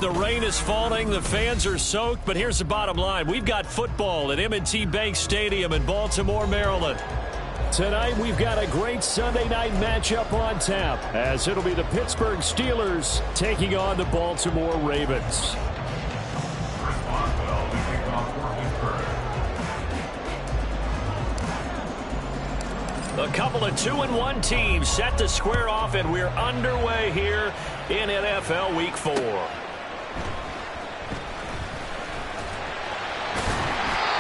The rain is falling, the fans are soaked, but here's the bottom line. We've got football at M&T Bank Stadium in Baltimore, Maryland. Tonight, we've got a great Sunday night matchup on tap, as it'll be the Pittsburgh Steelers taking on the Baltimore Ravens. A couple of 2-1 teams set to square off, and we're underway here in NFL Week 4.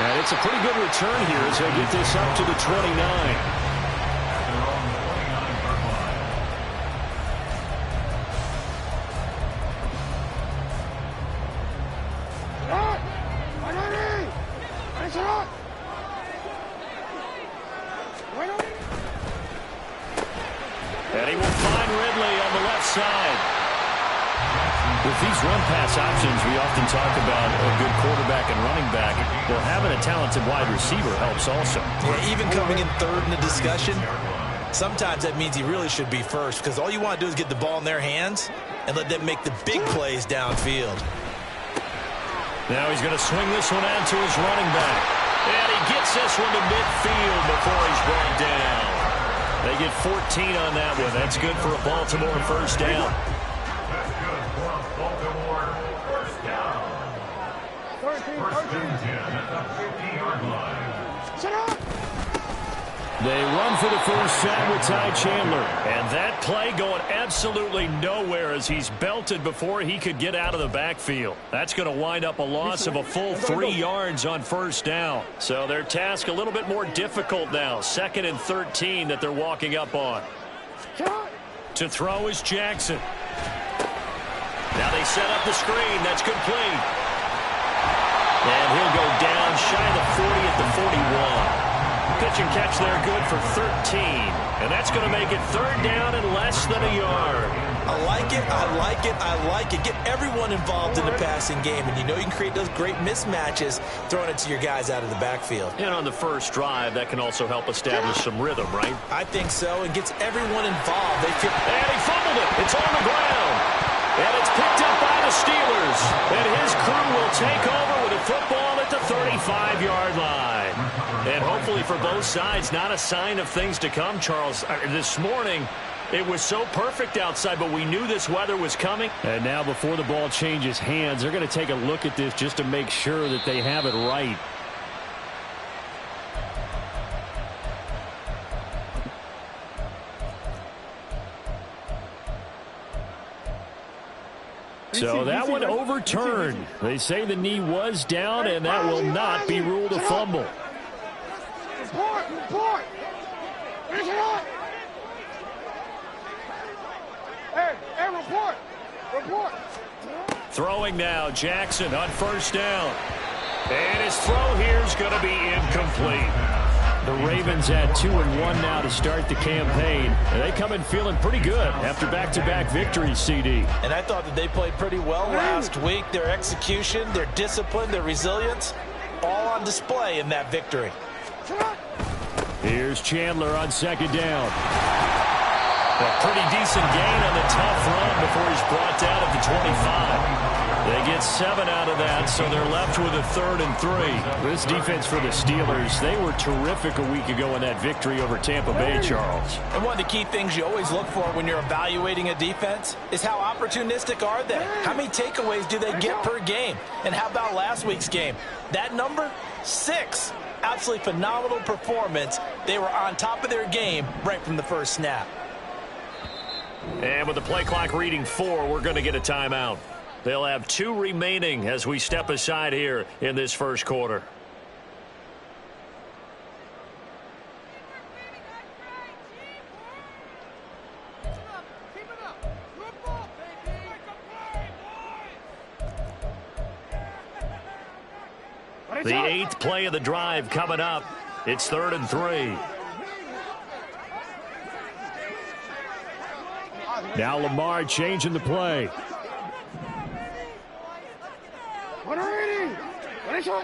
And it's a pretty good return here as they get this up to the 29. And he will find Ridley on the left side. With these run-pass options, we often talk about a good quarterback and running back. Well, having a talented wide receiver helps also. Yeah, even coming in third in the discussion, sometimes that means he really should be first, because all you want to do is get the ball in their hands and let them make the big plays downfield. Now he's going to swing this one out to his running back. And he gets this one to midfield before he's brought down. They get 14 on that one. That's good for a Baltimore first down. They run for the first time with Ty Chandler. And that play going absolutely nowhere as he's belted before he could get out of the backfield. That's going to wind up a loss of a full 3 yards on first down. So their task a little bit more difficult now. 2nd and 13 that they're walking up on. To throw is Jackson. Now they set up the screen. That's complete. And he'll go down shy of the 40 at the 41. Pitch and catch there, good for 13. And that's going to make it 3rd down and less than a yard. I like it, I like it, I like it. Get everyone involved in the passing game. And you know you can create those great mismatches throwing it to your guys out of the backfield. And on the first drive, that can also help establish some rhythm, right? I think so, and gets everyone involved. And he fumbled it. It's on the ground. And it's picked up by the Steelers. And his crew will take over with a football at the 35-yard line. And hopefully for both sides, not a sign of things to come, Charles. This morning, it was so perfect outside, but we knew this weather was coming. And now before the ball changes hands, they're going to take a look at this just to make sure that they have it right. So that one overturned. They say the knee was down, and that will not be ruled a fumble. Report! Hey, report! Throwing now, Jackson on first down. And his throw here is going to be incomplete. The Ravens at 2-1 now to start the campaign. And they come in feeling pretty good after back-to-back victories, CD. And I thought that they played pretty well last week. Their execution, their discipline, their resilience, all on display in that victory. Here's Chandler on 2nd down. A pretty decent gain on the tough run before he's brought down at the 25. They get 7 out of that, so they're left with a 3rd and 3. This defense for the Steelers, they were terrific a week ago in that victory over Tampa Bay, Charles. And one of the key things you always look for when you're evaluating a defense is how opportunistic are they? How many takeaways do they get per game? And how about last week's game? That number, 6. Absolutely phenomenal performance. They were on top of their game right from the first snap. And with the play clock reading 4, we're going to get a timeout. They'll have 2 remaining as we step aside here in this first quarter. The 8th play of the drive coming up. It's 3rd and 3. Now Lamar changing the play. Let's go.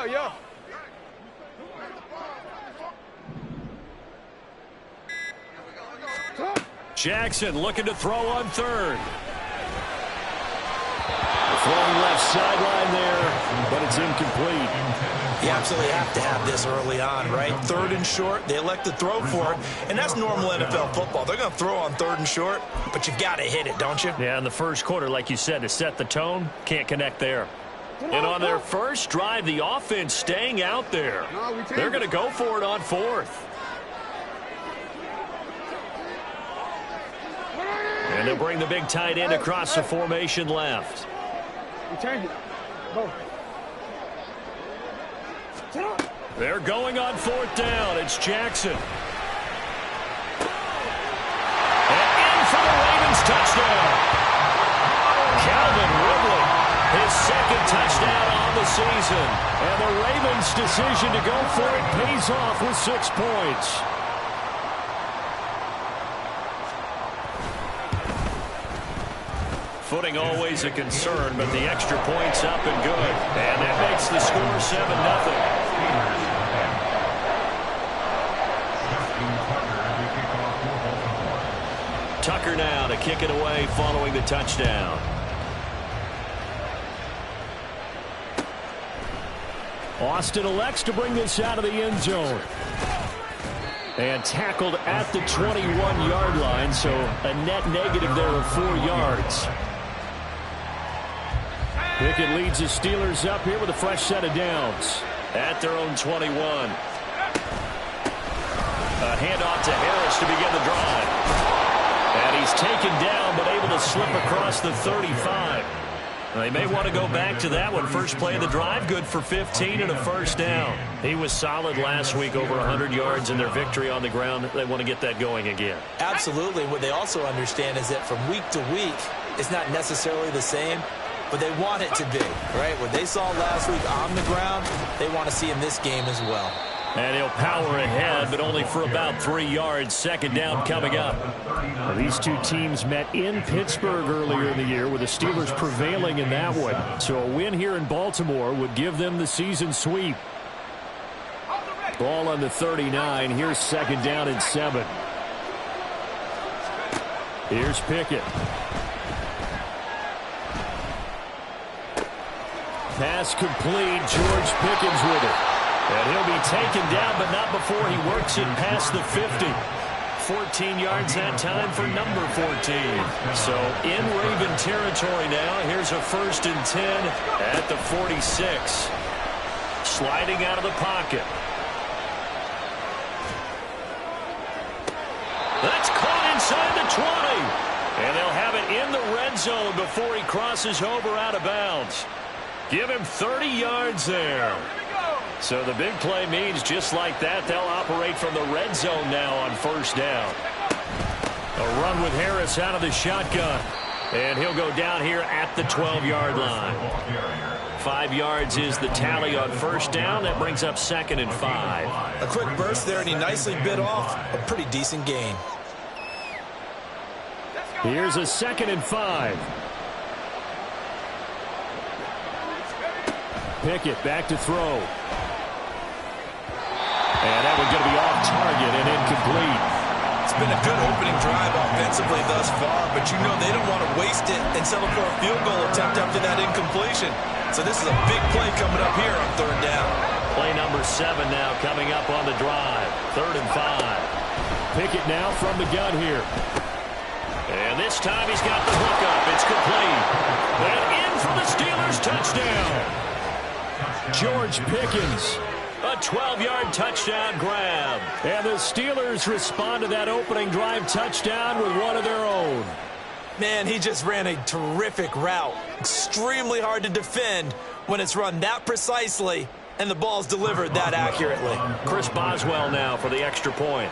Yo. Come on. Jackson looking to throw on third. Throwing left sideline there, but it's incomplete. You absolutely have to have this early on, right? Third and short, they elect to throw for it, and that's normal NFL football. They're going to throw on third and short, but you've got to hit it, don't you? Yeah, in the first quarter, like you said, to set the tone, can't connect there. And on their first drive, the offense staying out there. They're going to go for it on fourth. And they'll bring the big tight end across the formation left. Change it. Go. They're going on fourth down. It's Jackson. And in for the Ravens touchdown. Calvin Ridley, his second touchdown on the season. And the Ravens' decision to go for it pays off with 6 points. Footing always a concern, but the extra point's up and good. And that makes the score 7-0. Tucker now to kick it away following the touchdown. Austin elects to bring this out of the end zone. And tackled at the 21-yard line, so a net negative there of 4 yards. Pickett leads the Steelers up here with a fresh set of downs at their own 21. A handoff to Harris to begin the drive. And he's taken down but able to slip across the 35. They may want to go back to that one. First play of the drive, good for 15 and a first down. He was solid last week, over 100 yards in their victory on the ground. They want to get that going again. Absolutely. What they also understand is that from week to week, it's not necessarily the same, but they want it to be, right? What they saw last week on the ground, they want to see in this game as well. And he'll power ahead, but only for about 3 yards. Second down coming up. Well, these two teams met in Pittsburgh earlier in the year, with the Steelers prevailing in that one. So a win here in Baltimore would give them the season sweep. Ball on the 39. Here's second down and 7. Here's Pickett. Pass complete. George Pickens with it. And he'll be taken down, but not before he works it past the 50. 14 yards that time for number 14. So in Raven territory now. Here's a 1st and 10 at the 46. Sliding out of the pocket. That's caught inside the 20. And they'll have it in the red zone before he crosses over out of bounds. Give him 30 yards there. So the big play means just like that, they'll operate from the red zone now on first down. A run with Harris out of the shotgun. And he'll go down here at the 12-yard line. 5 yards is the tally on first down. That brings up 2nd and 5. A quick burst there, and he nicely bit off a pretty decent gain. Here's a 2nd and 5. Pickett back to throw. And that one's going to be off target and incomplete. It's been a good opening drive offensively thus far, but you know they don't want to waste it and settle for a field goal attempt after that incompletion. So this is a big play coming up here on third down. Play number 7 now coming up on the drive. 3rd and 5. Pickett now from the gun here. And this time he's got the hook up. It's complete. And in for the Steelers touchdown. George Pickens. A 12-yard touchdown grab. And the Steelers respond to that opening drive touchdown with one of their own. Man, he just ran a terrific route. Extremely hard to defend when it's run that precisely and the ball's delivered that accurately. Chris Boswell now for the extra point.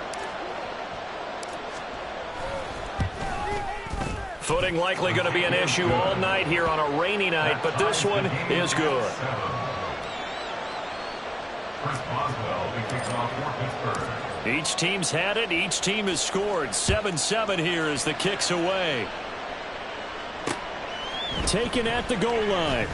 Footing likely going to be an issue all night here on a rainy night, but this one is good. Each team's had it. Each team has scored. 7-7 here as the kick's away. Taken at the goal line.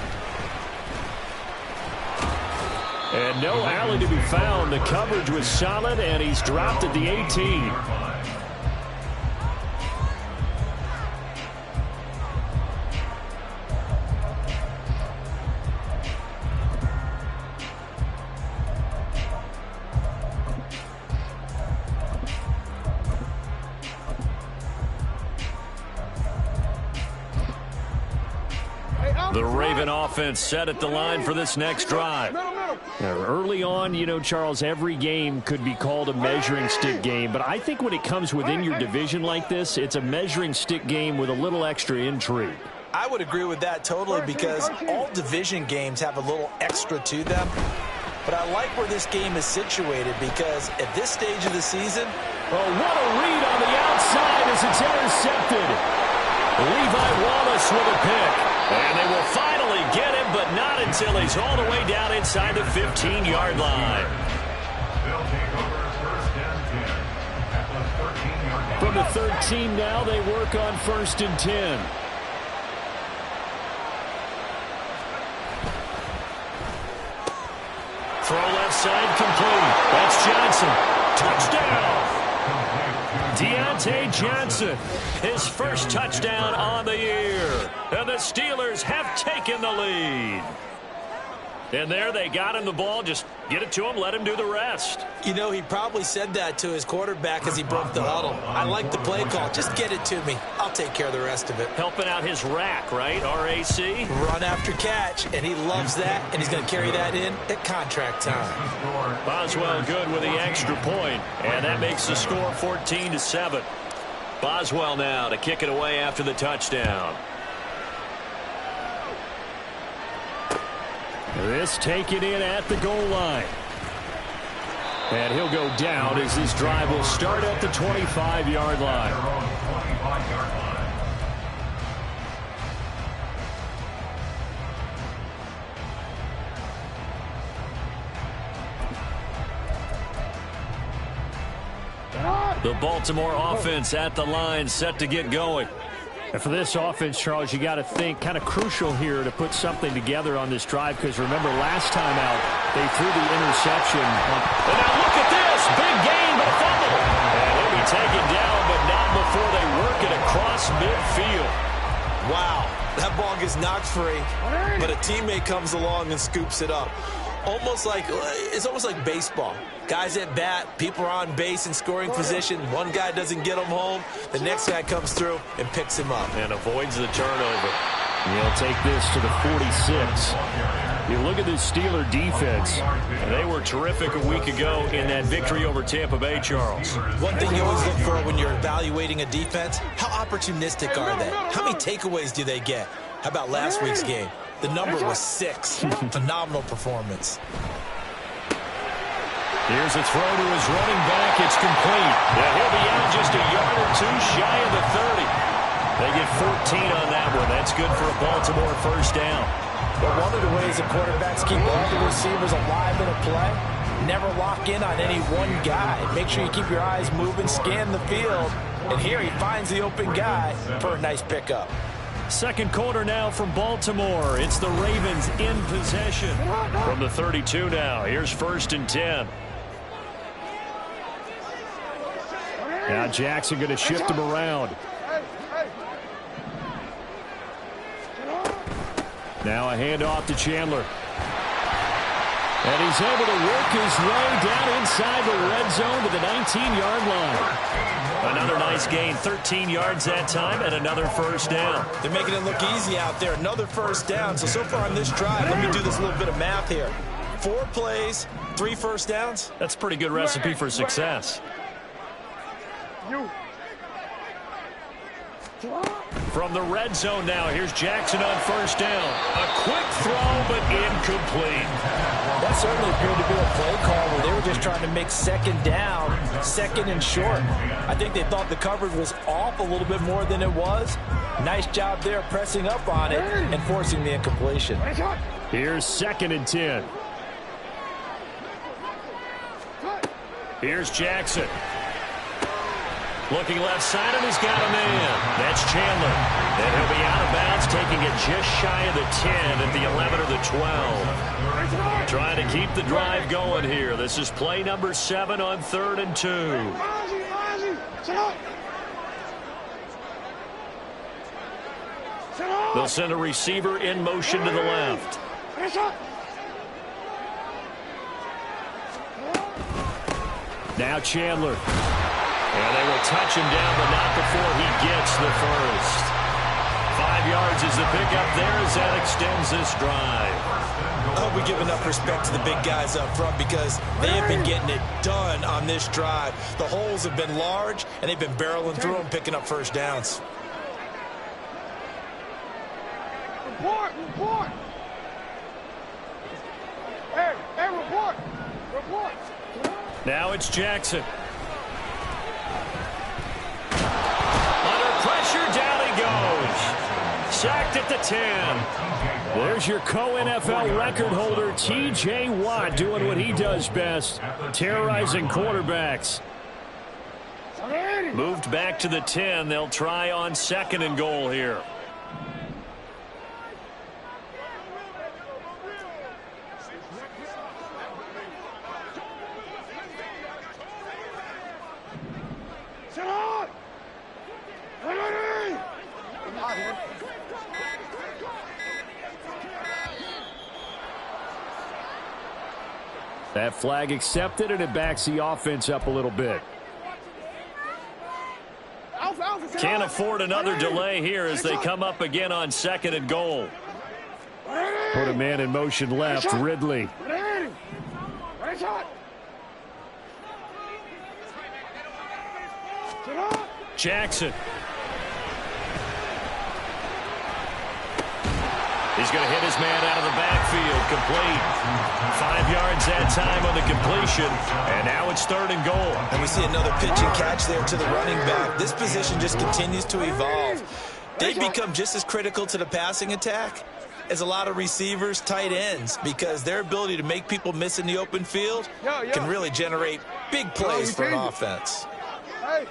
And no alley to be found. The coverage was solid, and he's dropped at the 18. The Raven offense set at the line for this next drive. Early on, you know, Charles, every game could be called a measuring stick game. But I think when it comes within your division like this, it's a measuring stick game with a little extra intrigue. I would agree with that totally because all division games have a little extra to them. But I like where this game is situated because at this stage of the season, oh, what a read on the outside as it's intercepted. Levi Wallace with a pick. And they will finally get him, but not until he's all the way down inside the 15-yard line. From the 13 now, they work on 1st and 10. Throw left side complete. That's Johnson. Touchdown. Deontay Johnson, his first touchdown on the year. And the Steelers have taken the lead. And there they got him the ball. Just get it to him, let him do the rest. You know, he probably said that to his quarterback as he broke the huddle. I like the play call. Just get it to me. I'll take care of the rest of it. Helping out his rack, right? R-A-C? Run after catch, and he loves that, and he's going to carry that in at contract time. Boswell good with the extra point, and that makes the score 14-7. Boswell now to kick it away after the touchdown. This taken in at the goal line. And he'll go down as this drive will start at the 25-yard line. The Baltimore offense at the line set to get going. And for this offense, Charles, you got to think kind of crucial here to put something together on this drive because remember last time out they threw the interception. And now look at this. Big gain but a fumble. And he'll be taken down but not before they work it across midfield. Wow, that ball gets knocked free, but a teammate comes along and scoops it up. It's almost like baseball. Guys at bat, people are on base in scoring position. One guy doesn't get him home. The next guy comes through and picks him up. And avoids the turnover. He'll take this to the 46. You look at this Steeler defense. They were terrific a week ago in that victory over Tampa Bay, Charles. One thing you always look for when you're evaluating a defense, how opportunistic are they? How many takeaways do they get? How about last week's game? The number was 6. Phenomenal performance. Here's a throw to his running back. It's complete. Yeah, he'll be out just a yard or two shy of the 30. They get 14 on that one. That's good for a Baltimore first down. But one of the ways the quarterbacks keep all the receivers alive in a play, never lock in on any one guy. Make sure you keep your eyes moving, scan the field. And here he finds the open guy for a nice pickup. Second quarter now from Baltimore. It's the Ravens in possession. From the 32 now. Here's 1st and 10. Now Jackson going to shift him around. Now a handoff to Chandler. And he's able to work his way down inside the red zone to the 19-yard line. Another nice gain, 13 yards that time, and another first down. They're making it look easy out there. Another first down. So far on this drive, let me do this little bit of math here. 4 plays, 3 first downs. That's a pretty good recipe for success. From the red zone now, here's Jackson on first down. A quick throw, but incomplete. That certainly appeared to be a play call where they were just trying to make second down, second and short. I think they thought the coverage was off a little bit more than it was. Nice job there pressing up on it and forcing the incompletion. Here's 2nd and 10. Here's Jackson. Looking left side, and he's got a man. That's Chandler. And he'll be out of bounds, taking it just shy of the 10 at the 11 or the 12. Trying to keep the drive going here. This is play number 7 on 3rd and 2. They'll send a receiver in motion to the left. Now Chandler. And they will touch him down, but not before he gets the first. 5 yards is the pickup there as that extends this drive. I hope we give enough respect to the big guys up front because they have been getting it done on this drive. The holes have been large, and they've been barreling through them, picking up first downs. Report! Report! Hey, report! Report! Now it's Jackson. Under pressure, down he goes. Sacked at the 10. There's your co-NFL record holder, T.J. Watt, doing what he does best, terrorizing quarterbacks. Moved back to the 10. They'll try on 2nd and goal here. That flag accepted, and it backs the offense up a little bit. Can't afford another delay here as they come up again on 2nd and goal. Put a man in motion left, Ridley. Jackson. He's going to hit his man out of the backfield. Complete. 5 yards that time on the completion. And now it's 3rd and goal. And we see another pitch and catch there to the running back. This position just continues to evolve. They become just as critical to the passing attack as a lot of receivers, tight ends, because their ability to make people miss in the open field can really generate big plays for an offense. Hey!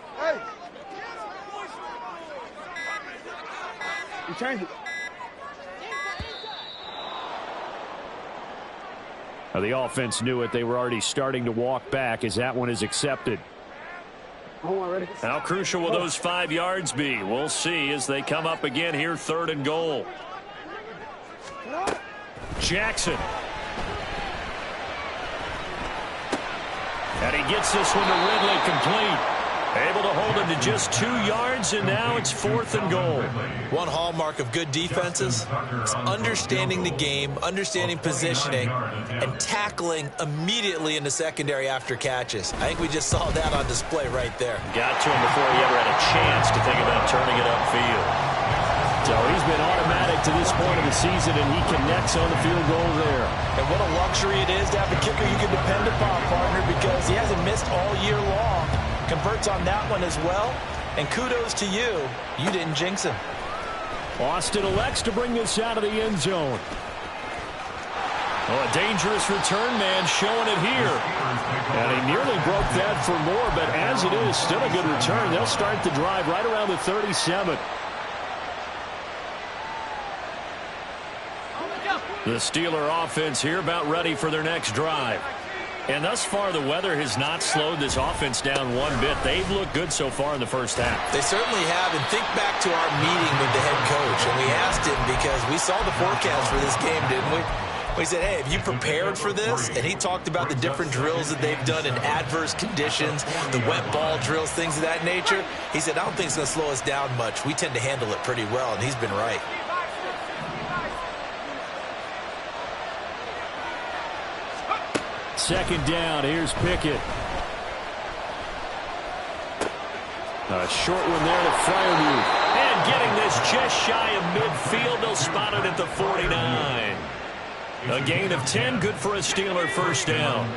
You change it. The offense knew it. They were already starting to walk back as that one is accepted. How crucial will those 5 yards be? We'll see as they come up again here, 3rd and goal. Jackson. And he gets this one to Ridley, complete. Able to hold him to just 2 yards, and now it's 4th and goal. One hallmark of good defenses is understanding the game, understanding positioning, and tackling immediately in the secondary after catches. I think we just saw that on display right there. Got to him before he ever had a chance to think about turning it upfield. So he's been automatic to this point of the season, and he connects on the field goal there. And what a luxury it is to have a kicker you can depend upon, partner, because he hasn't missed all year long. Converts on that one as well. And kudos to you. You didn't jinx him. Austin elects to bring this out of the end zone. Oh, a dangerous return man showing it here. And he nearly broke that for more, but as it is, still a good return. They'll start the drive right around the 37. The Steeler offense here about ready for their next drive. And thus far, the weather has not slowed this offense down one bit. They've looked good so far in the first half. They certainly have. And think back to our meeting with the head coach. And we asked him because we saw the forecast for this game, didn't we? We said, hey, have you prepared for this? And he talked about the different drills that they've done in adverse conditions, the wet ball drills, things of that nature. He said, I don't think it's going to slow us down much. We tend to handle it pretty well, and he's been right. Second down, here's Pickett. A short one there to Freiermuth. And getting this just shy of midfield. They'll spot it at the 49. A gain of 10, good for a Steeler first down.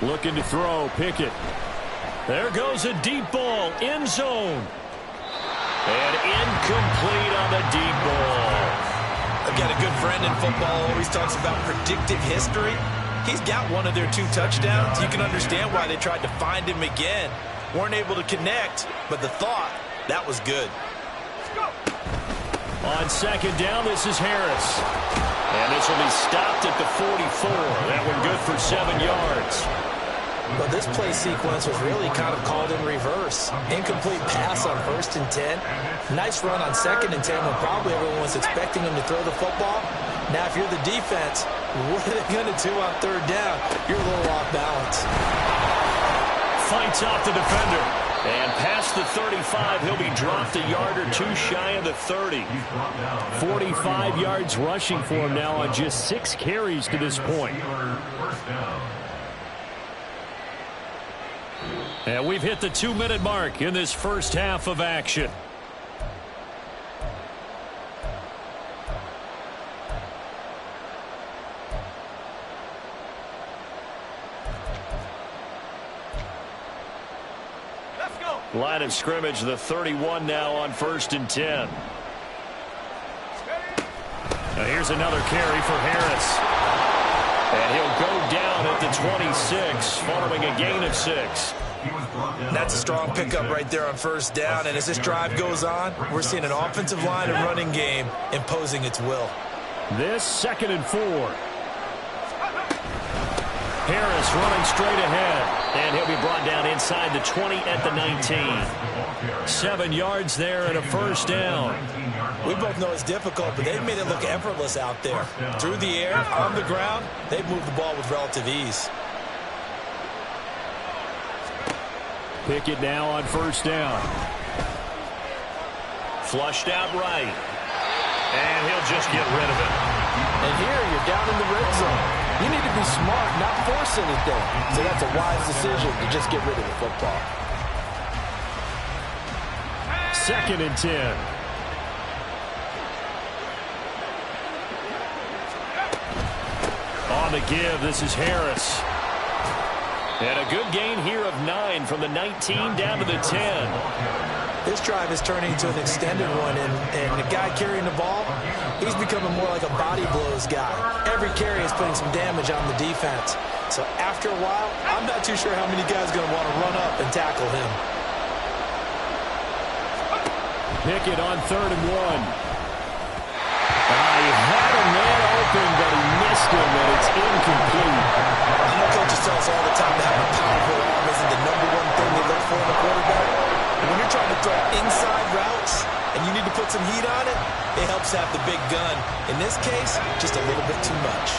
Looking to throw, Pickett. There goes a deep ball, end zone. And incomplete on the deep ball. I've got a good friend in football, always talks about predictive history. He's got one of their 2 touchdowns. You can understand why they tried to find him again. Weren't able to connect, but the thought, that was good. On second down, this is Harris. And this will be stopped at the 44. That one good for 7 yards. Well, this play sequence was really kind of called in reverse. Incomplete pass on 1st and 10. Nice run on 2nd and 10 when probably everyone was expecting him to throw the football. Now, if you're the defense, what are they going to do on 3rd down? You're a little off balance. fights off the defender. And past the 35, he'll be dropped a yard or two shy of the 30. 45 yards rushing for him now on just 6 carries to this point. And we've hit the 2-minute mark in this first half of action. Line of scrimmage, the 31 now on 1st and 10. Now here's another carry for Harris. And he'll go down at the 26 following a gain of 6. That's a strong pickup right there on 1st down. And as this drive goes on, we're seeing an offensive line and running game imposing its will. This 2nd and 4. Harris running straight ahead. And he'll be brought down inside the 20 at the 19. 7 yards there and a 1st down. We both know it's difficult, but they've made it look effortless out there. Through the air, on the ground, they've moved the ball with relative ease. Pickett now on 1st down. Flushed out right. And he'll just get rid of it. And here you're down in the red zone. You need to be smart, not force anything. So that's a wise decision to just get rid of the football. 2nd and 10. On the give, this is Harris. And a good gain here of 9 from the 19 down to the 10. This drive is turning into an extended one, and the guy carrying the ball, he's becoming more like a body blows guy. Every carry is putting some damage on the defense. So after a while, I'm not too sure how many guys are going to want to run up and tackle him. Pickett on 3rd and 1. He had a man open, but he missed him, and it's incomplete. I know coaches tell us all the time that having a powerful arm isn't the #1 thing they look for in a quarterback. But when you're trying to throw inside routes and you need to put some heat on it, it helps have the big gun. In this case, just a little bit too much.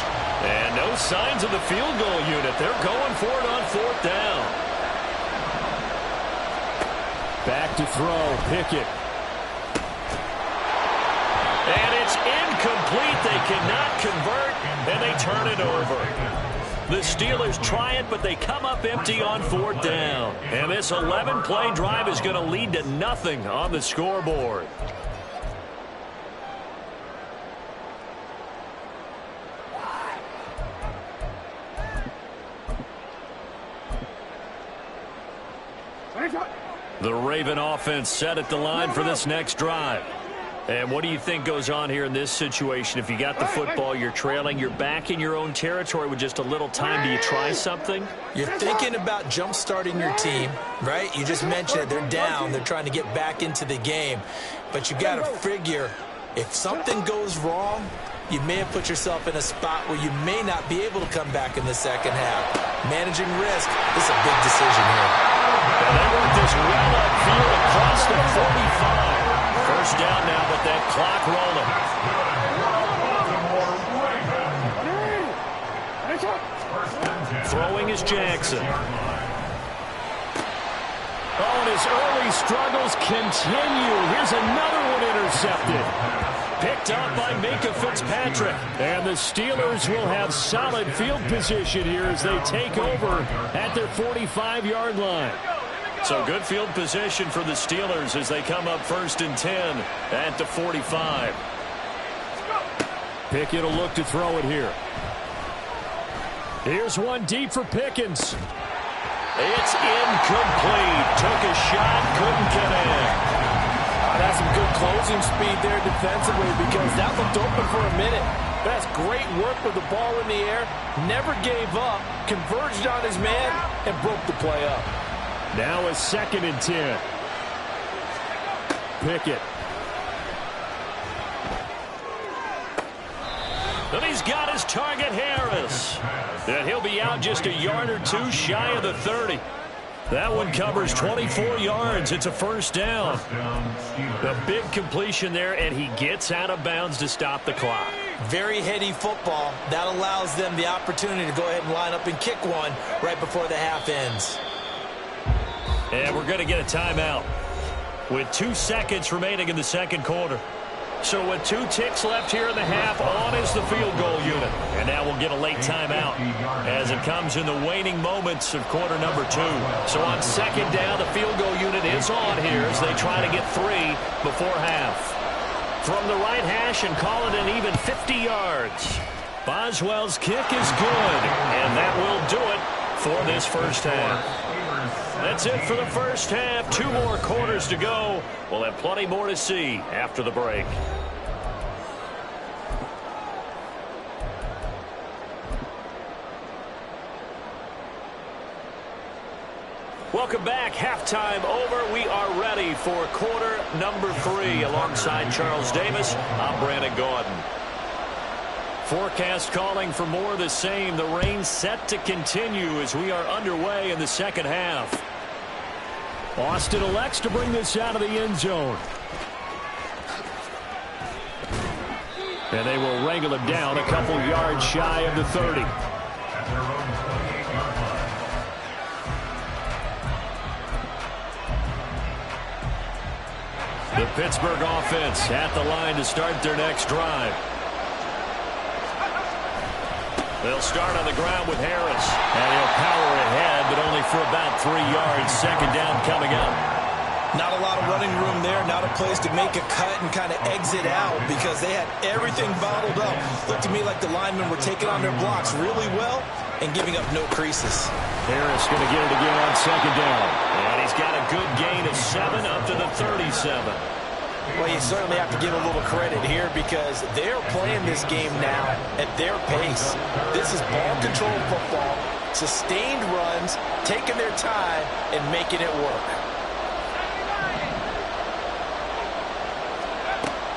And no signs of the field goal unit. They're going for it on 4th down. Back to throw, Pickett. And it's incomplete. They cannot convert, and they turn it over. The Steelers try it, but they come up empty on 4th down. And this 11-play drive is going to lead to nothing on the scoreboard. The Raven offense set at the line for this next drive. And what do you think goes on here in this situation? If you got the football, you're trailing, you're back in your own territory with just a little time. Do you try something? You're thinking about jump-starting your team, right? You just mentioned it. They're down. They're trying to get back into the game. But you got to figure, if something goes wrong, you may have put yourself in a spot where you may not be able to come back in the second half. Managing risk is a big decision here. And they work this well upfield across the 45. 1st down now, but that clock rolling. Throwing is Jackson. Oh, and his early struggles continue. Here's another one intercepted. Picked up by Minka Fitzpatrick. And the Steelers will have solid field position here as they take over at their 45-yard line. So good field position for the Steelers as they come up 1st and 10 at the 45. Pickett will look to throw it here. Here's one deep for Pickens. It's incomplete. Took a shot, couldn't get in. That's some good closing speed there defensively because that looked open for a minute. That's great work with the ball in the air. Never gave up, converged on his man, and broke the play up. Now a 2nd and 10. Pickett. And he's got his target, Harris. And he'll be out just a yard or two shy of the 30. That one covers 24 yards. It's a 1st down. A big completion there, and he gets out of bounds to stop the clock. Very heady football. That allows them the opportunity to go ahead and line up and kick one right before the half ends. And we're going to get a timeout with 2 seconds remaining in the second quarter. So with 2 ticks left here in the half, on is the field goal unit. And now we'll get a late timeout as it comes in the waning moments of quarter number 2. So on second down, the field goal unit is on here as they try to get 3 before half. From the right hash and call it an even 50 yards. Boswell's kick is good, and that will do it for this first half. That's it for the first half. 2 more quarters to go. We'll have plenty more to see after the break. Welcome back. Halftime over. We are ready for quarter number 3. Alongside Charles Davis, I'm Brandon Gaudin. Forecast calling for more of the same. The rain set to continue as we are underway in the second half. Austin elects to bring this out of the end zone. And they will wrangle him down a couple yards shy of the 30. The Pittsburgh offense at the line to start their next drive. They'll start on the ground with Harris. And he'll power ahead, but only for about 3 yards. Second down coming up. Not a lot of running room there. Not a place to make a cut and kind of exit out because they had everything bottled up. Looked to me like the linemen were taking on their blocks really well and giving up no creases. Harris going to get it again on second down. And he's got a good gain of 7 up to the 37. Well, you certainly have to give a little credit here because they're playing this game now at their pace. This is ball control football, sustained runs, taking their time, and making it work.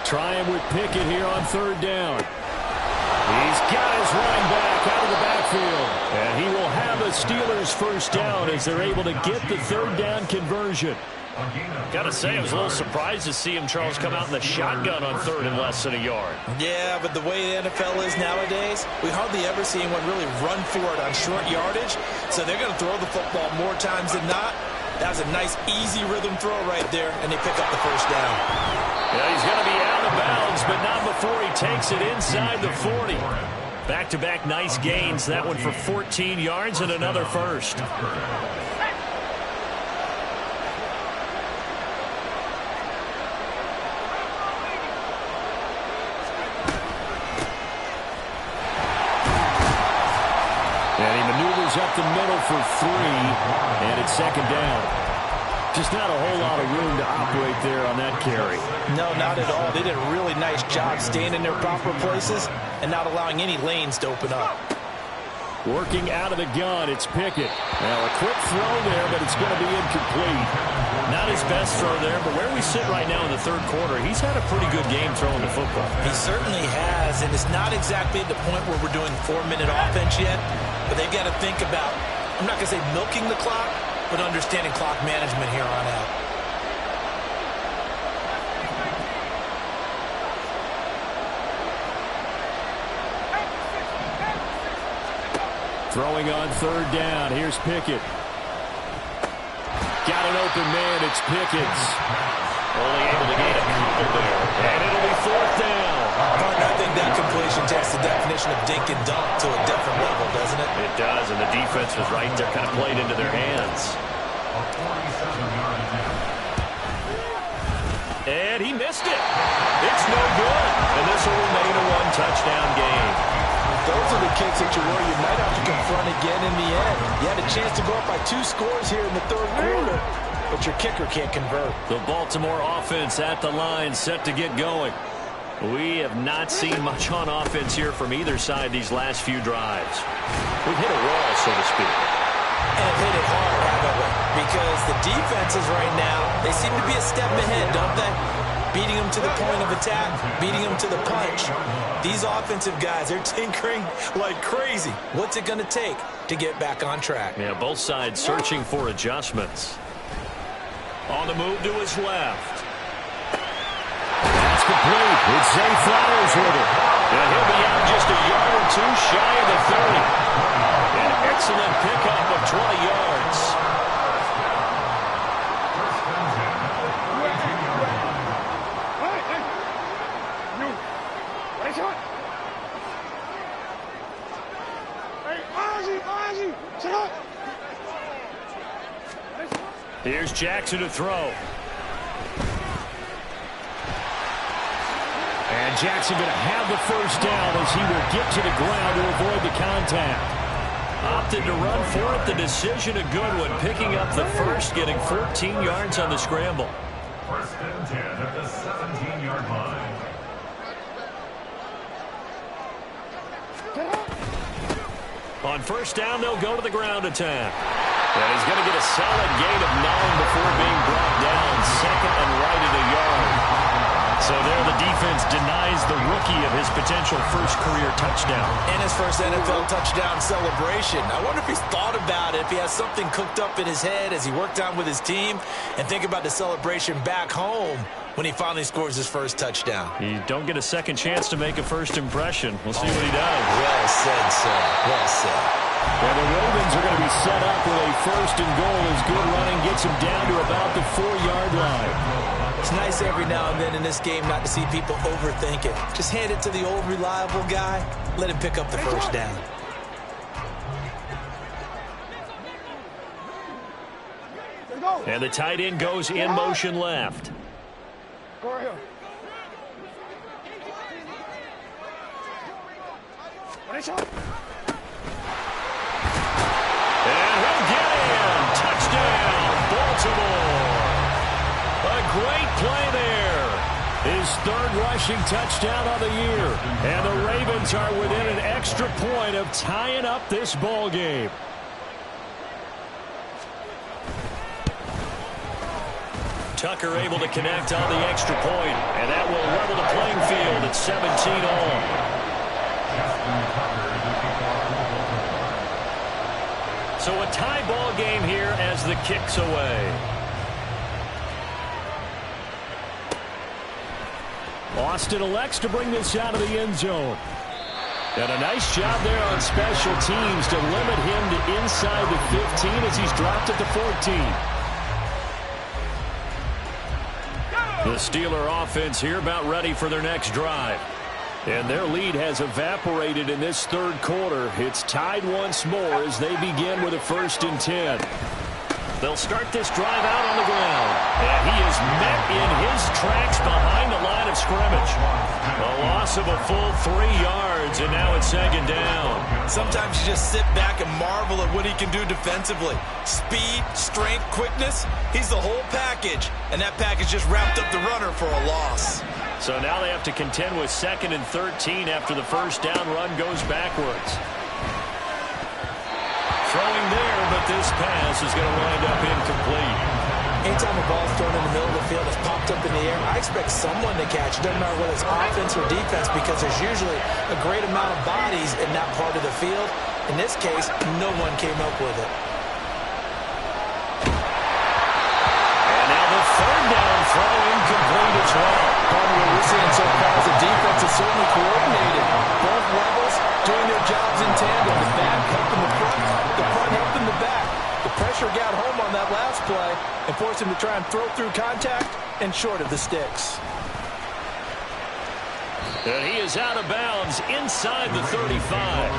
Trying with Pickett here on third down. He's got his running back out of the backfield. And he will have a Steelers first down as they're able to get the third down conversion. Got to say, I was a little surprised to see him, Charles, come out in the shotgun on third and less than a yard. Yeah, but the way the NFL is nowadays, we hardly ever see anyone really run for it on short yardage. So they're going to throw the football more times than not. That was a nice, easy rhythm throw right there, and they pick up the first down. Yeah, he's going to be out of bounds, but not before he takes it inside the 40. Back-to-back nice gains. That one for 14 yards and another first. And he maneuvers up the middle for 3, and it's second down. Just not a whole lot of room to operate there on that carry. No, not at all. They did a really nice job staying in their proper places and not allowing any lanes to open up. Working out of the gun, it's Pickett. Now a quick throw there, but it's going to be incomplete. Not his best throw there, but where we sit right now in the third quarter, he's had a pretty good game throwing the football. He certainly has, and it's not exactly at the point where we're doing 4-minute offense yet, but they've got to think about, I'm not going to say milking the clock, but understanding clock management here on out. Throwing on third down. Here's Pickett. Got an open man. It's Pickett. Only able to gain a couple there. And it'll be fourth down. Partner, I think that completion takes the definition of dink and dunk to a different level, doesn't it? It does, and the defense was right there, kind of played into their hands. And he missed it. It's no good. And this will remain a one-touchdown game. Those are the kicks that you worry you might have to confront again in the end. You had a chance to go up by 2 scores here in the third quarter, but your kicker can't convert. The Baltimore offense at the line, set to get going. We have not seen much on offense here from either side these last few drives. We've hit a wall, so to speak. And hit it hard, haven't we? Because the defenses right now, they seem to be a step ahead, don't they? Beating them to the point of attack, beating them to the punch. These offensive guys, they're tinkering like crazy. What's it going to take to get back on track? Yeah, both sides searching for adjustments. On the move to his left. That's complete. It's Zay Flowers with it. And he'll be out just a yard or 2 shy of the 30. An excellent pickup of 20 yards. Here's Jackson to throw. And Jackson going to have the first down as he will get to the ground to avoid the contact. Opted to run for it. The decision a good one. Picking up the first, getting 14 yards on the scramble. First and 10 at the 17-yard line. On first down, they'll go to the ground attack. And he's going to get a solid gain of 9 before being brought down. Second and right at a yard. So there the defense denies the rookie of his potential first career touchdown. And his first NFL touchdown celebration. I wonder if he's thought about it, if he has something cooked up in his head as he worked out with his team, and think about the celebration back home when he finally scores his first touchdown. You don't get a second chance to make a first impression. We'll see what he does. Well said, sir. Well said. And the Ravens are going to be set up with a first and goal as good running gets him down to about the 4-yard line. It's nice every now and then in this game not to see people overthink it. Just hand it to the old reliable guy. Let him pick up the first down. And the tight end goes in motion left. Go right here. And he'll get in. Touchdown, Baltimore. A great play there. His third rushing touchdown of the year. And the Ravens are within an extra point of tying up this ball game. Tucker able to connect on the extra point, and that will level the playing field at 17 all. So a tie ball game here as the kick's away. Austin elects to bring this out of the end zone. And a nice job there on special teams to limit him to inside the 15 as he's dropped at the 14. The Steeler offense here about ready for their next drive. And their lead has evaporated in this third quarter. It's tied once more as they begin with a 1st and 10. They'll start this drive out on the ground. And he is met in his tracks behind the line of scrimmage. A loss of a full 3 yards, and now it's 2nd down. Sometimes you just sit back and marvel at what he can do defensively. Speed, strength, quickness, he's the whole package. And that package just wrapped up the runner for a loss. So now they have to contend with 2nd and 13 after the first down run goes backwards. Throwing there, but this pass is going to wind up incomplete. Anytime a ball's thrown in the middle of the field, it's popped up in the air, I expect someone to catch it. Doesn't matter whether it's offense or defense, because there's usually a great amount of bodies in that part of the field. In this case, no one came up with it. And now the 3rd down throw incomplete as well. Part of what we're seeing so far is the defense is certainly coordinated. Both levels doing their jobs in tandem. The back helping the front helping the back. The pressure got home on that last play and forced him to try and throw through contact and short of the sticks. And he is out of bounds inside the 35.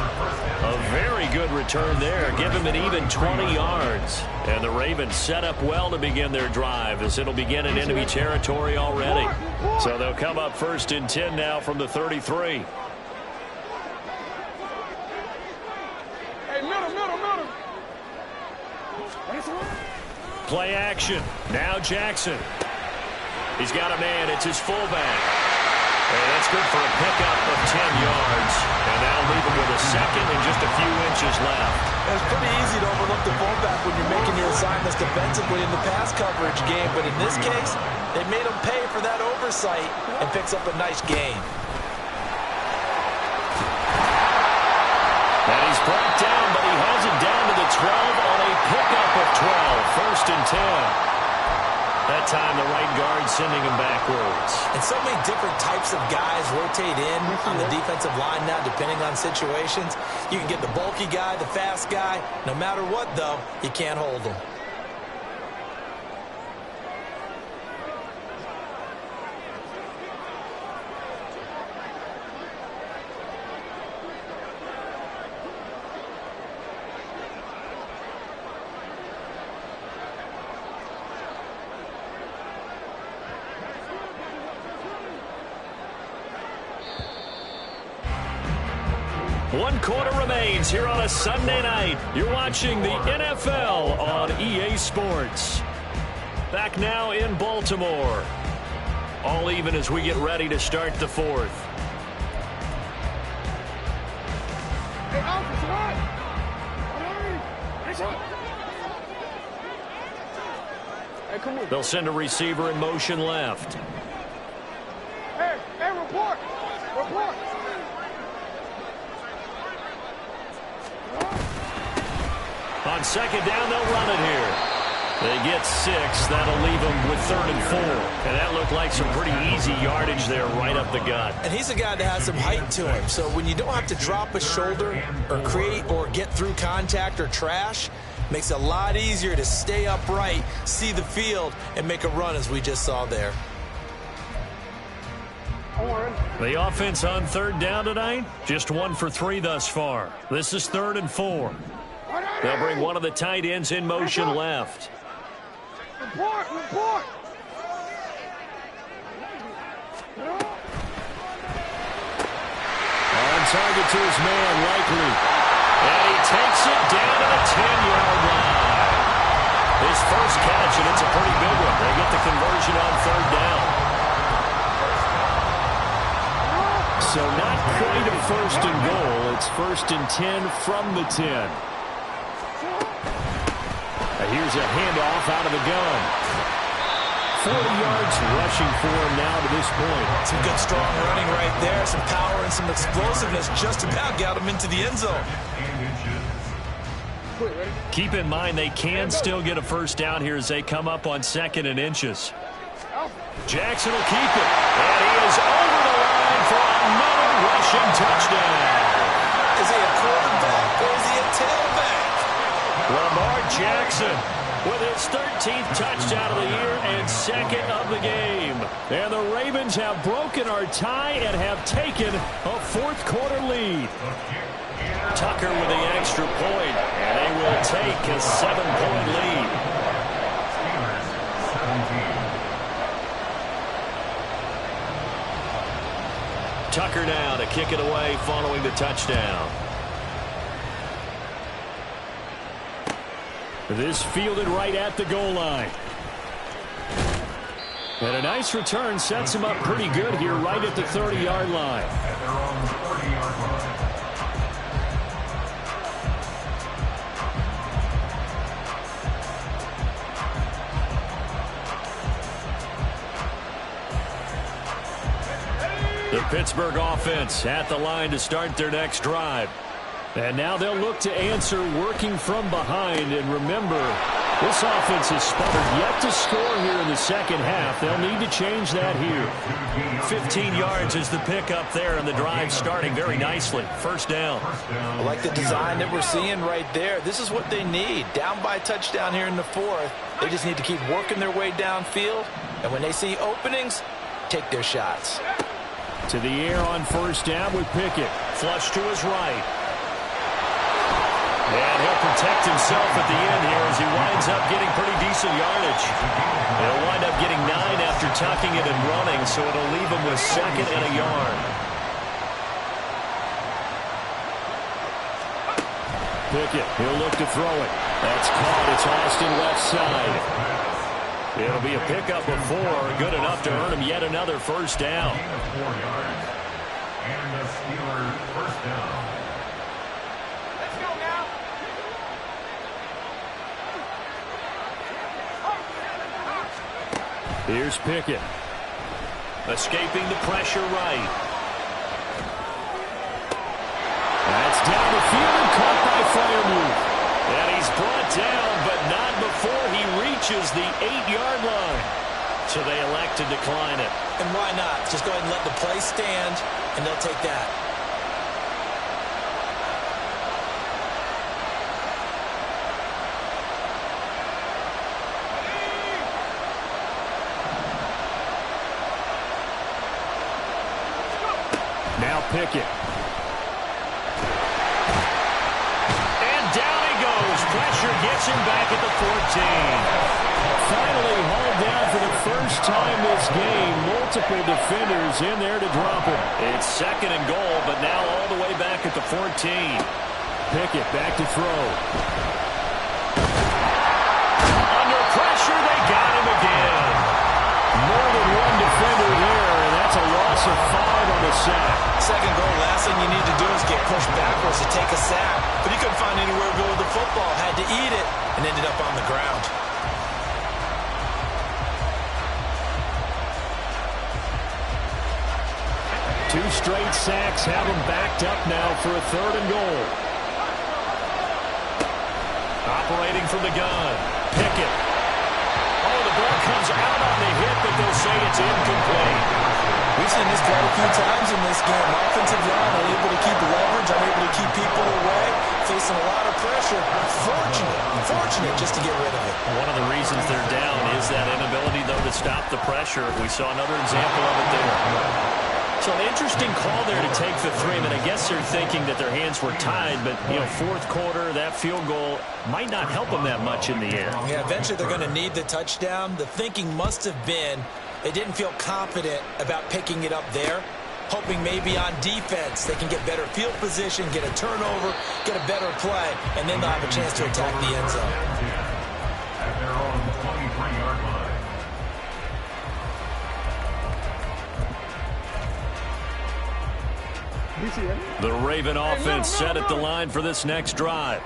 A very good return there. Give him an even 20 yards. And the Ravens set up well to begin their drive as it'll begin in enemy territory already. So they'll come up 1st and 10 now from the 33. Hey, middle. Play action. Now Jackson. He's got a man. It's his fullback. And that's good for a pickup of 10 yards. And that'll leave him with a 2nd and just a few inches left. It's pretty easy to overlook the fullback when you're making your assignments defensively in the pass coverage game. But in this case, they made him pay for that oversight and picks up a nice gain. And he's brought down, but he has it down to the 12 on a pickup of 12. 1st and 10. That time the right guard sending him backwards. And so many different types of guys rotate in on the defensive line now depending on situations. You can get the bulky guy, the fast guy. No matter what, though, you can't hold them. 1 quarter remains here on a Sunday night. You're watching the NFL on EA Sports. Back now in Baltimore. All even as we get ready to start the fourth. Hey, Alpha, what? Hey, come on. They'll send a receiver in motion left. Hey, report. Report. On second down, they'll run it here. They get 6. That'll leave them with 3rd and 4. And that looked like some pretty easy yardage there right up the gut. And he's a guy that has some height to him. So when you don't have to drop a shoulder or create or get through contact or trash, makes it a lot easier to stay upright, see the field, and make a run as we just saw there. The offense on 3rd down tonight, just 1 for 3 thus far. This is 3rd and 4. They'll bring one of the tight ends in motion left. Report. On target to his man, likely. And he takes it down to the 10-yard line. His first catch, and it's a pretty big one. They get the conversion on 3rd down. So not quite a 1st and goal. It's 1st and 10 from the 10. Here's a handoff out of the gun. 40 yards rushing for him now to this point. Some good strong running right there. Some power and some explosiveness just about got him into the end zone. Keep in mind they can still get a 1st down here as they come up on 2nd and inches. Jackson will keep it. And he is over the line for another rushing touchdown. Is he a quarterback or is he a tailback? Lamar Jackson with his 13th touchdown of the year and 2nd of the game. And the Ravens have broken our tie and have taken a 4th quarter lead. Tucker with the extra point, and they will take a 7-point lead. Tucker now to kick it away following the touchdown. This fielded right at the goal line. And a nice return sets him up pretty good here right at the 30-yard line. At their own 30-yard line. The Pittsburgh offense at the line to start their next drive. And now they'll look to answer working from behind. And remember, this offense has sputtered yet to score here in the second half. They'll need to change that here. 15 yards is the pickup there, and the drive starting very nicely. 1st down. I like the design that we're seeing right there. This is what they need. Down by a touchdown here in the 4th. They just need to keep working their way downfield. And when they see openings, take their shots. To the air on 1st down with Pickett. Flush to his right. And he'll protect himself at the end here as he winds up getting pretty decent yardage. He'll wind up getting 9 after tucking it and running, so it'll leave him with 2nd and a yard. Pickett, he'll look to throw it. That's caught. It's Austin left side. It'll be a pickup of 4, good enough to earn him yet another 1st down. 4 yards. And the Steelers 1st down. Here's Pickett. Escaping the pressure right. That's down the field and caught by Freiermuth. And he's brought down, but not before he reaches the 8-yard line. So they elect to decline it. And why not? Just go ahead and let the play stand, and they'll take that. Now Pickett. And down he goes. Pressure gets him back at the 14. finally hauled down for the first time this game. Multiple defenders in there to drop him. It's 2nd and goal, but now all the way back at the 14. Pickett back to throw. Under pressure, they got him again. More than one defender there, and that's a loss of 5 on the sack. 2nd goal, last thing you need to do is get pushed backwards to take a sack. But he couldn't find anywhere to go with the football, had to eat it, and ended up on the ground. Two straight sacks have him backed up now for a 3rd and goal. Operating from the gun. Pickett. Oh, the ball comes out on the hit, but they'll say it's incomplete. We've seen this quite a few times in this game. Offensive line are able to keep leverage, are able to keep people away, facing a lot of pressure. Fortunate just to get rid of it. One of the reasons they're down is that inability, though, to stop the pressure. We saw another example of it there. So an interesting call there to take the 3. I mean, I guess they're thinking that their hands were tied, but, 4th quarter, that field goal might not help them that much in the end. Yeah, eventually they're going to need the touchdown. The thinking must have been they didn't feel confident about picking it up there, hoping maybe on defense they can get better field position, get a turnover, get a better play, and then they'll have a chance to attack the end zone. At their own 23-yard line. The Raven offense set at the line for this next drive.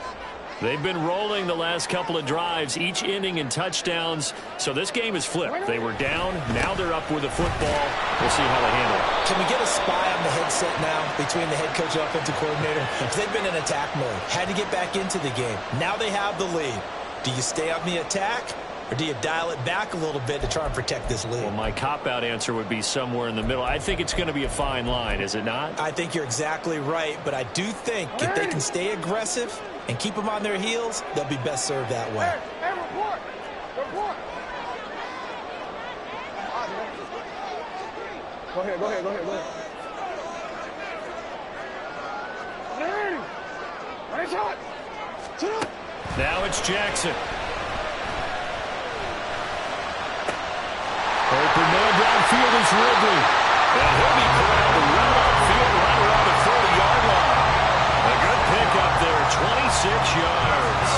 They've been rolling the last couple of drives, each ending in touchdowns. So this game is flipped. They were down. Now they're up with the football. We'll see how they handle it. Can we get a spy on the headset now between the head coach and offensive coordinator? They've been in attack mode. Had to get back into the game. Now they have the lead. Do you stay on the attack, or do you dial it back a little bit to try and protect this lead? Well, my cop-out answer would be somewhere in the middle. I think it's going to be a fine line, is it not? I think you're exactly right, but I do think if they can stay aggressive and keep them on their heels, they'll be best served that way. Hey, report. Report. Go ahead. Nice shot. Now it's Jackson. Open man downfield is Ridley. And he'll be corralled to run upfield right around the 40-yard line. A good pickup there, 26 yards.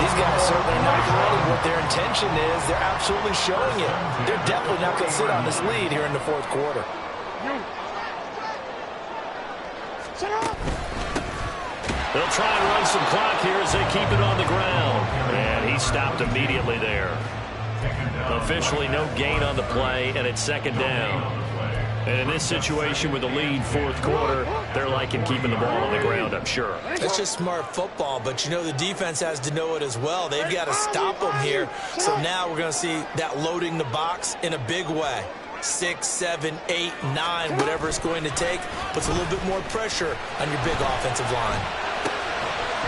These guys certainly not hiding what their intention is. They're absolutely showing it. They're definitely not going to sit on this lead here in the 4th quarter. They'll try and run some clock here as they keep it on the ground. And he stopped immediately there. Officially no gain on the play, and it's 2nd down. And in this situation with the lead 4th quarter, they're liking keeping the ball on the ground, I'm sure. That's just smart football, but the defense has to know it as well. They've got to stop them here. So now we're going to see that loading the box in a big way. 6, 7, 8, 9, whatever it's going to take, puts a little bit more pressure on your big offensive line.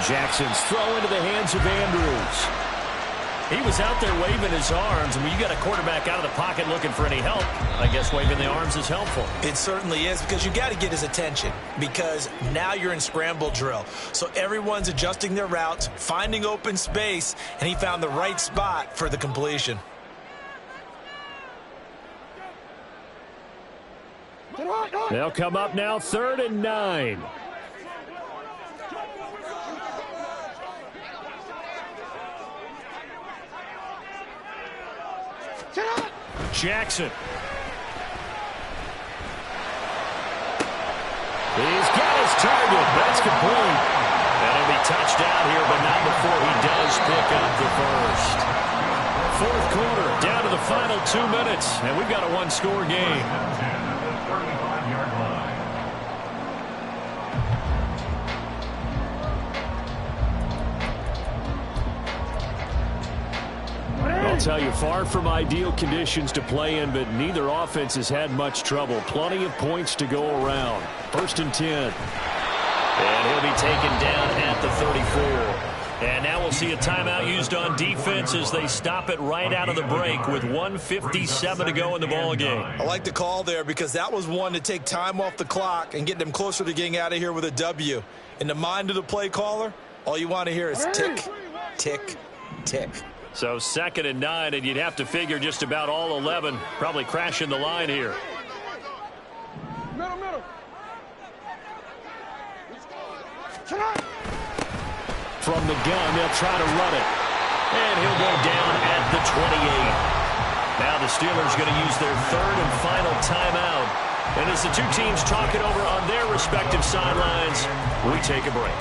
Jackson's throw into the hands of Andrews. He was out there waving his arms, and when you got a quarterback out of the pocket looking for any help, I guess waving the arms is helpful. It certainly is, because you got to get his attention, because now you're in scramble drill. So everyone's adjusting their routes, finding open space, and he found the right spot for the completion. They'll come up now 3rd and 9. Jackson. He's got his target. That's complete. That'll be touchdown here, but not before he does pick up the first. 4th quarter, down to the final 2 minutes, and we've got a one-score game. I'll tell you, far from ideal conditions to play in, but neither offense has had much trouble. Plenty of points to go around. 1st and 10. And he'll be taken down at the 34. And now we'll see a timeout used on defense as they stop it right out of the break with 1:57 to go in the ballgame. I like the call there, because that was one to take time off the clock and get them closer to getting out of here with a W. In the mind of the play caller, all you want to hear is tick, tick, tick. So 2nd and 9, and you'd have to figure just about all 11 probably crashing the line here. Middle. From the gun, they'll try to run it. And he'll go down at the 28. Now the Steelers going to use their 3rd and final timeout. And as the two teams talk it over on their respective sidelines, we take a break.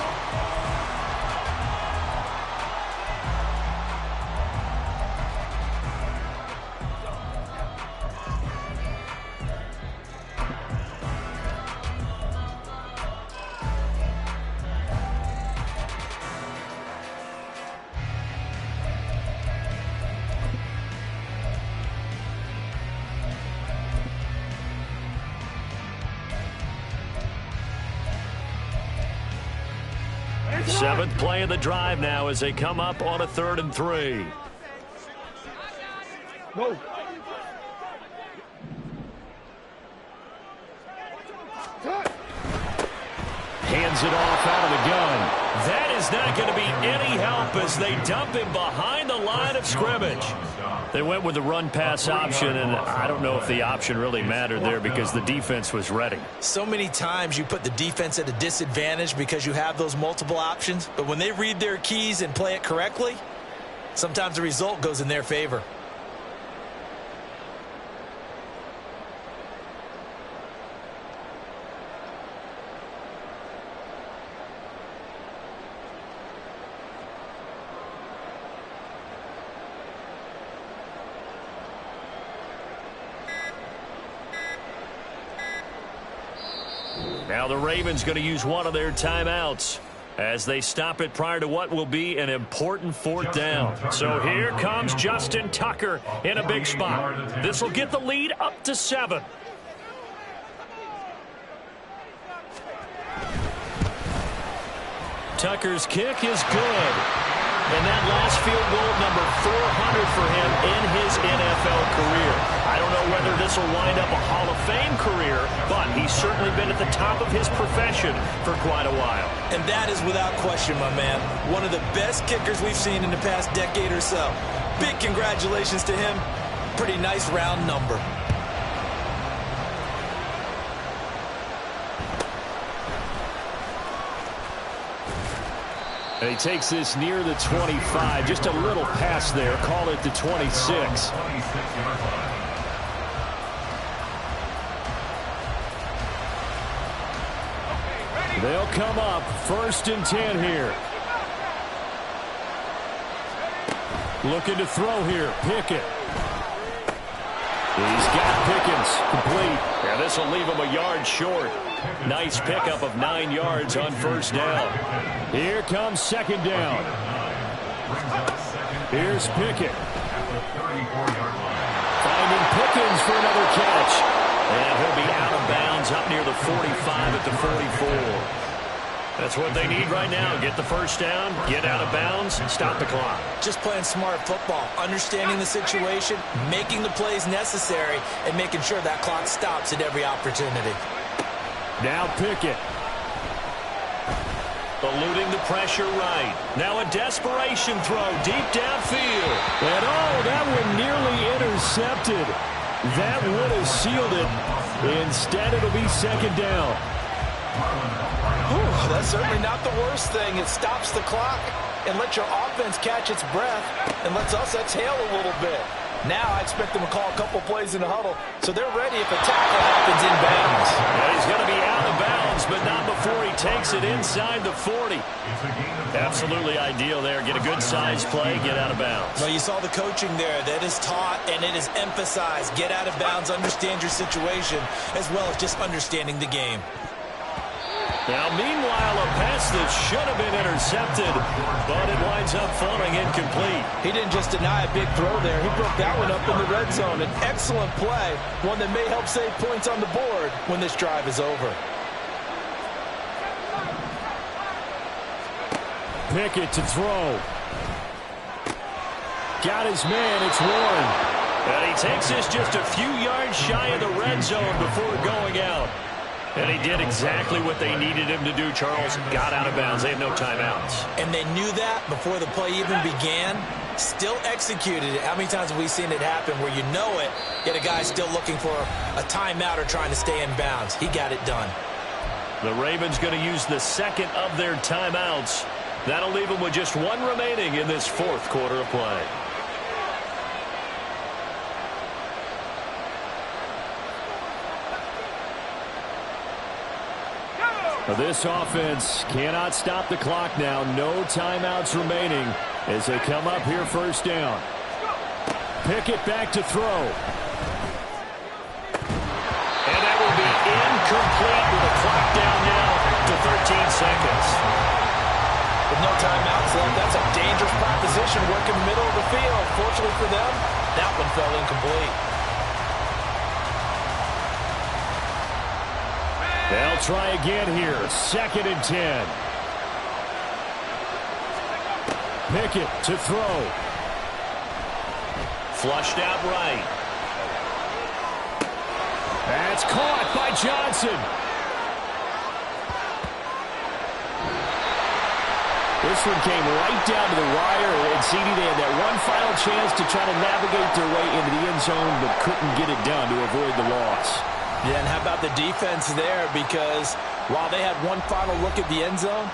Seventh play of the drive now as they come up on a 3rd and 3. Go. Hands it off out of the gun. That is not going to be any help as they dump him behind the line of scrimmage. They went with the run-pass option, and I don't know if the option really mattered there because the defense was ready. So many times you put the defense at a disadvantage because you have those multiple options, but when they read their keys and play it correctly, sometimes the result goes in their favor. Now the Ravens going to use one of their timeouts as they stop it prior to what will be an important 4th down. So here comes Justin Tucker in a big spot. This will get the lead up to 7. Tucker's kick is good. And that last field goal, number 400 for him in his NFL career. I don't know whether this will wind up a Hall of Fame career, but he's certainly been at the top of his profession for quite a while. And that is without question, my man. One of the best kickers we've seen in the past decade or so. Big congratulations to him. Pretty nice round number. And he takes this near the 25. Just a little pass there. Call it the 26. They'll come up 1st and 10 here. Looking to throw here. Pickett. He's got Pickens complete. And this will leave him a yard short. Nice pickup of 9 yards on 1st down. Here comes 2nd down. Here's Pickett. Finding Pickens for another catch. And he'll be out of bounds up near the 45 at the 44. That's what they need right now. Get the 1st down, get out of bounds, and stop the clock. Just playing smart football, understanding the situation, making the plays necessary, and making sure that clock stops at every opportunity. Now Pickett. Eluding the pressure right. Now a desperation throw deep downfield. And that one nearly intercepted. That would have sealed it. Instead, it'll be 2nd down. Whew, that's certainly not the worst thing. It stops the clock and lets your offense catch its breath and lets us exhale a little bit. Now I expect them to call a couple plays in the huddle, so they're ready if a tackle happens in bounds. And he's going to be out of bounds, but not before he takes it inside the 40. Absolutely ideal there. Get a good size play, get out of bounds. Well, you saw the coaching there. That is taught and it is emphasized. Get out of bounds, understand your situation, as well as just understanding the game. Now, meanwhile, a pass that should have been intercepted, but it winds up falling incomplete. He didn't just deny a big throw there. He broke that one up in the red zone. An excellent play, one that may help save points on the board when this drive is over. Pickett to throw. Got his man. It's Warren. And he takes this just a few yards shy of the red zone before going out. And he did exactly what they needed him to do, Charles. Got out of bounds. They have no timeouts. And they knew that before the play even began. Still executed it. How many times have we seen it happen where you know it, yet a guy still looking for a timeout or trying to stay in bounds? He got it done. The Ravens going to use the second of their timeouts. That'll leave them with just one remaining in this fourth quarter of play. This offense cannot stop the clock now. No timeouts remaining as they come up here first down. Pickett back to throw. And that will be incomplete with the clock down now to 13 seconds. With no timeouts left, that's a dangerous proposition working middle of the field. Fortunately for them, that one fell incomplete. They'll try again here. 2nd and 10. Pickett to throw. Flushed out right. That's caught by Johnson. This one came right down to the wire, and CD, they had that one final chance to try to navigate their way into the end zone, but couldn't get it done to avoid the loss. Yeah, and how about the defense there? Because while they had one final look at the end zone,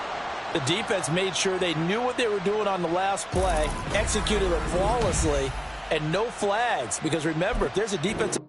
the defense made sure they knew what they were doing on the last play, executed it flawlessly, and no flags. Because remember, if there's a defensive